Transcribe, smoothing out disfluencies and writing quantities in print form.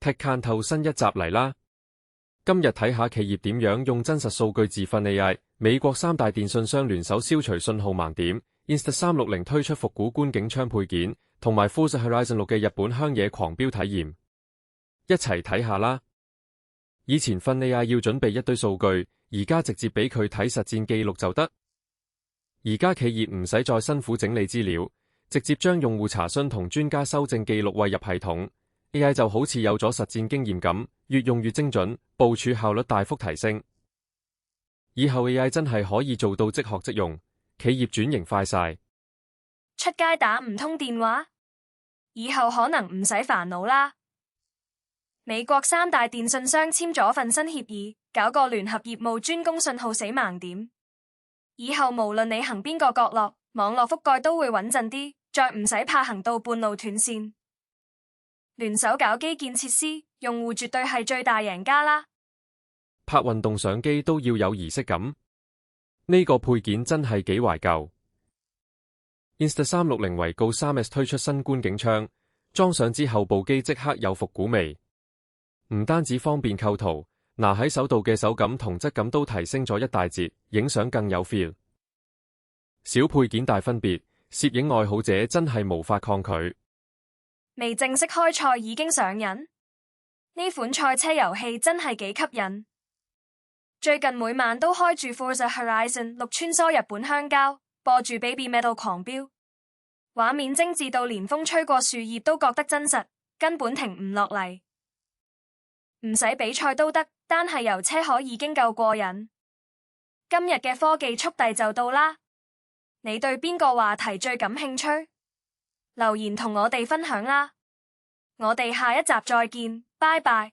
踢看透新一集嚟啦！今日睇下企業點樣用真實數據自訓 AI。美國三大電信商聯手消除信號盲點 ，Insta360 推出復古觀景窗配件，同埋 Forza Horizon 6嘅日本鄉野狂飆體驗，一齊睇下啦！以前訓 AI 要準備一堆數據，而家直接俾佢睇實戰記錄就得。而家企業唔使再辛苦整理資料，直接將用戶查詢同專家修正記錄餵入系統 ，AI 就好似有咗實戰經驗咁，越用越精準，部署效率大幅提升。以後 AI 真係可以做到即學即用，企業轉型快晒。出街打唔通電話，以後可能唔使煩惱啦。美國三大電信商簽咗份新協議，搞個聯合業務專攻信號死盲點。以後無論你行邊個角落，網絡覆蓋都會穩陣啲，再唔使怕行到半路斷線。聯手搞基建設施，用戶絕對係最大贏家啦。拍運動相機都要有儀式感，呢個配件真係幾懷舊。Insta360 為告 3S 推出新觀景窗，裝上之後部機即刻有復古味。唔單止方便構圖，拿喺手度嘅手感同質感都提升咗一大截，影相更有 feel。小配件大分別，攝影愛好者真係無法抗拒。未正式開賽已經上癮，呢款賽車遊戲真係幾吸引。最近每晚都開住 Forza Horizon 6穿梭日本鄉郊，播住 Baby Metal 狂飆，畫面精緻到連風吹過樹葉都覺得真實，根本停唔落嚟。唔使比賽都得，單係遊車河已經夠過癮。今日嘅科技速遞就到啦，你對邊個話題最感興趣？留言同我哋分享啦，我哋下一集再見，拜拜。